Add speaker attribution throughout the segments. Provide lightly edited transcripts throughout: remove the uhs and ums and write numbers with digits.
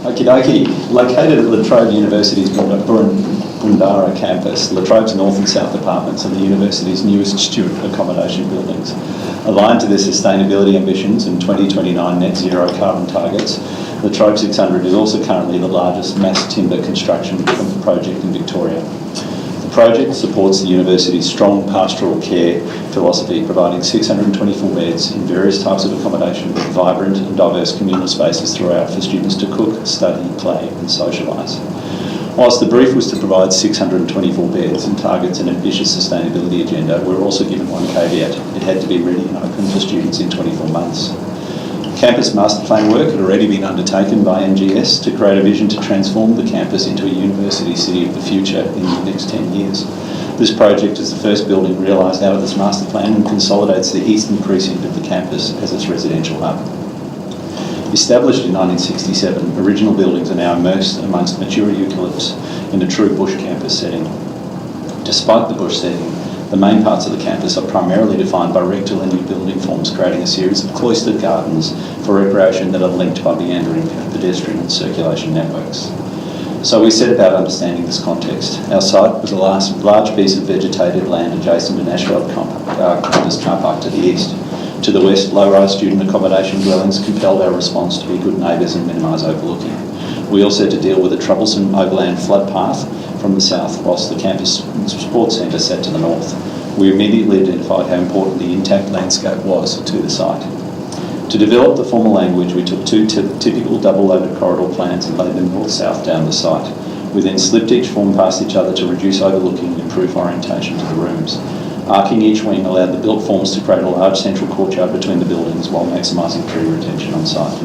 Speaker 1: Okie dokie. Located at La Trobe University's Bundara campus, La Trobe's north and south apartments are the university's newest student accommodation buildings. Aligned to their sustainability ambitions and 2029 net zero carbon targets, La Trobe 600 is also currently the largest mass timber construction project in Victoria. The project supports the university's strong pastoral care philosophy, providing 624 beds in various types of accommodation with vibrant and diverse communal spaces throughout for students to cook, study, play and socialise. Whilst the brief was to provide 624 beds and targets an ambitious sustainability agenda, we were also given one caveat: it had to be ready and open for students in 24 months. Campus master plan work had already been undertaken by NGS to create a vision to transform the campus into a university city of the future in the next 10 years. This project is the first building realised out of this master plan and consolidates the eastern precinct of the campus as its residential hub. Established in 1967, original buildings are now immersed amongst mature eucalypts in a true bush campus setting. Despite the bush setting, the main parts of the campus are primarily defined by rectilinear building forms, creating a series of cloistered gardens for recreation that are linked by meandering pedestrian and circulation networks. So we set about understanding this context. Our site was a large piece of vegetated land adjacent to Nashville campus car park to the east. To the west, low-rise student accommodation dwellings compelled our response to be good neighbours and minimise overlooking. We also had to deal with a troublesome overland flood path from the south, whilst the campus sports centre sat to the north. We immediately identified how important the intact landscape was to the site. To develop the formal language, we took two typical double-loaded corridor plans and laid them north-south down the site. We then slipped each form past each other to reduce overlooking and improve orientation to the rooms. Arcing each wing allowed the built forms to create a large central courtyard between the buildings while maximising tree retention on site.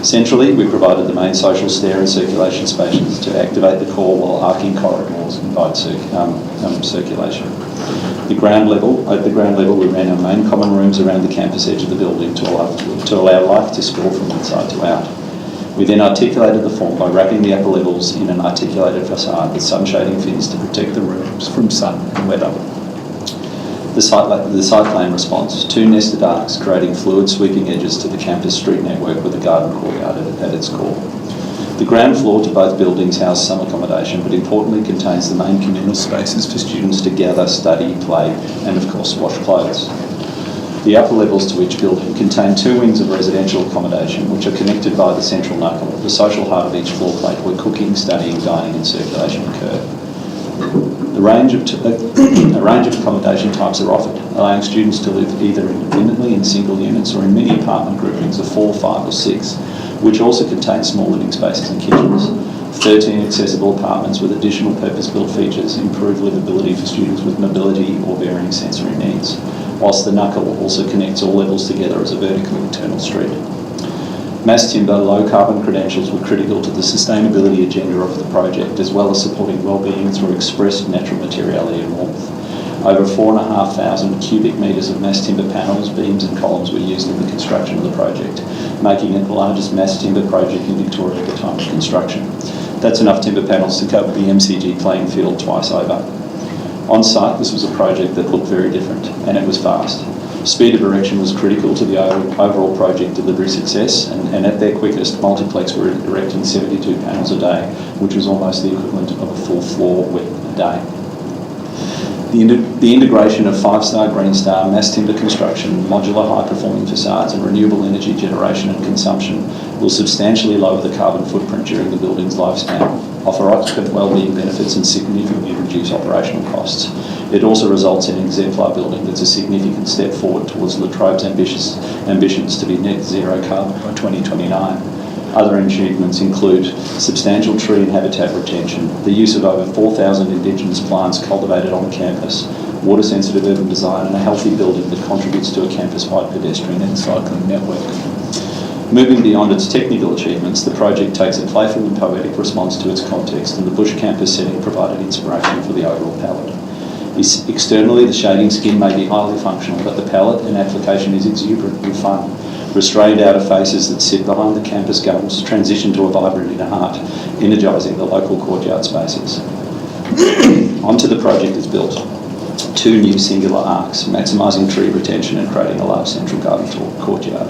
Speaker 1: Centrally, we provided the main social stair and circulation spaces to activate the core while arcing corridors invite circulation. At the ground level, we ran our main common rooms around the campus edge of the building to allow life to spill from inside to out. We then articulated the form by wrapping the upper levels in an articulated facade with sun-shading fins to protect the rooms from sun and weather. The site plan response: two nested arcs creating fluid sweeping edges to the campus street network with a garden courtyard at its core. The ground floor to both buildings house some accommodation, but importantly contains the main communal spaces for students to gather, study, play, and of course wash clothes. The upper levels to each building contain two wings of residential accommodation, which are connected by the central knuckle, the social heart of each floor plate, where cooking, studying, dining, and circulation occur. A range of accommodation types are offered, allowing students to live either independently in single units or in mini apartment groupings of 4, 5 or 6, which also contain small living spaces and kitchens. 13 accessible apartments with additional purpose-built features improve livability for students with mobility or varying sensory needs, whilst the knuckle also connects all levels together as a vertical internal street. Mass timber low carbon credentials were critical to the sustainability agenda of the project, as well as supporting well-being through expressed natural materiality and warmth. Over 4,500 cubic metres of mass timber panels, beams and columns were used in the construction of the project, making it the largest mass timber project in Victoria at the time of construction. That's enough timber panels to cover the MCG playing field twice over. On site, this was a project that looked very different, and it was fast. Speed of erection was critical to the overall project delivery success, and at their quickest, Multiplex were erecting 72 panels a day, which was almost the equivalent of a full floor width a day. The integration of 5-star Green Star mass timber construction, modular high-performing facades and renewable energy generation and consumption will substantially lower the carbon footprint during the building's lifespan, offer occupant wellbeing benefits and significantly reduce operational costs. It also results in an exemplar building that's a significant step forward towards La Trobe's ambitions to be net zero carbon by 2029. Other achievements include substantial tree and habitat retention, the use of over 4,000 Indigenous plants cultivated on campus, water-sensitive urban design and a healthy building that contributes to a campus-wide pedestrian and cycling network. Moving beyond its technical achievements, the project takes a playful and poetic response to its context, and the bush campus setting provided inspiration for the overall palette. Externally, the shading scheme may be highly functional, but the palette and application is exuberant and fun. Restrained outer faces that sit behind the campus gums transition to a vibrant inner heart, energising the local courtyard spaces. Onto the project is built two new singular arcs, maximising tree retention and creating a large central garden courtyard.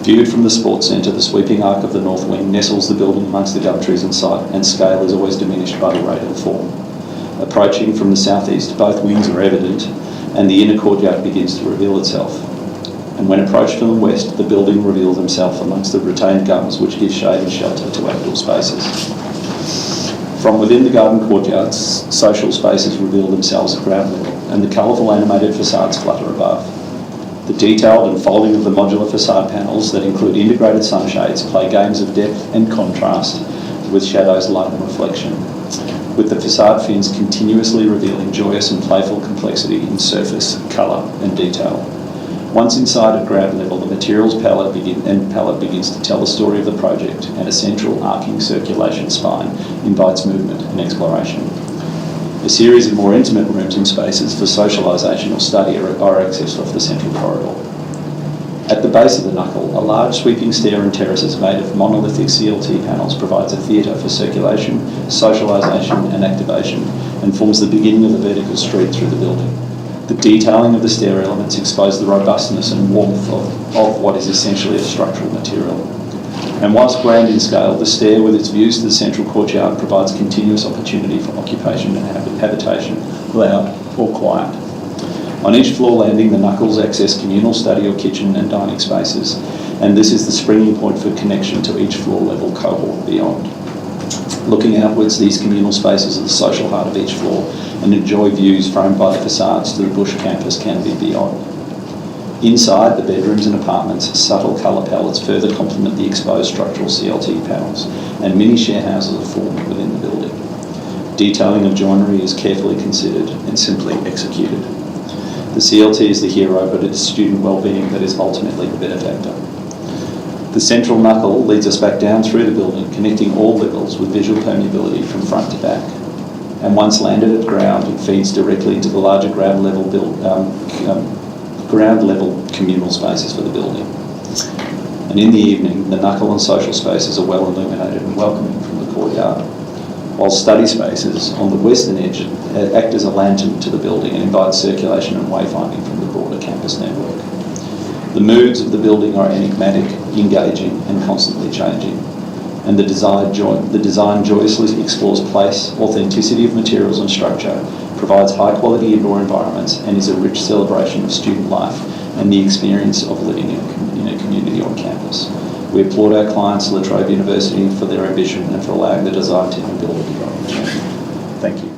Speaker 1: Viewed from the sports centre, the sweeping arc of the north wing nestles the building amongst the gum trees in sight, and scale is always diminished by the radial form. Approaching from the southeast, both wings are evident, and the inner courtyard begins to reveal itself. And when approached from the west, the building reveals himself amongst the retained gums, which give shade and shelter to outdoor spaces. From within the garden courtyards, social spaces reveal themselves at ground level, and the colourful animated facades flutter above. The detailed unfolding of the modular facade panels that include integrated sunshades play games of depth and contrast with shadows, light and reflection, with the facade fins continuously revealing joyous and playful complexity in surface, colour and detail. Once inside at ground level, the materials palette begins to tell the story of the project, and a central arcing circulation spine invites movement and exploration. A series of more intimate rooms and spaces for socialisation or study are accessed off the central corridor. At the base of the knuckle, a large sweeping stair and terraces made of monolithic CLT panels provides a theatre for circulation, socialisation and activation, and forms the beginning of the vertical street through the building. The detailing of the stair elements expose the robustness and warmth of what is essentially a structural material. And whilst grand in scale, the stair with its views to the central courtyard provides continuous opportunity for occupation and habitation, loud or quiet. On each floor landing, the knuckles access communal study or kitchen and dining spaces, and this is the springing point for connection to each floor level cohort beyond. Looking outwards, these communal spaces are the social heart of each floor and enjoy views framed by the facades to the Bush campus canopy beyond. Inside, the bedrooms and apartments, subtle colour palettes further complement the exposed structural CLT panels, and mini share houses are formed within the building. Detailing of joinery is carefully considered and simply executed. The CLT is the hero, but it's student well-being that is ultimately the benefactor. The central knuckle leads us back down through the building, connecting all levels with visual permeability from front to back. And once landed at ground, it feeds directly into the larger ground level communal spaces for the building. And in the evening, the knuckle and social spaces are well illuminated and welcoming from the courtyard, while study spaces on the western edge act as a lantern to the building and invite circulation and wayfinding from the broader campus network. The moods of the building are enigmatic, engaging and constantly changing, and the design joyously explores place, authenticity of materials and structure, provides high quality indoor environments, and is a rich celebration of student life and the experience of living in a community on campus. We applaud our clients, La Trobe University, for their ambition and for allowing the design team to build a development. Thank you.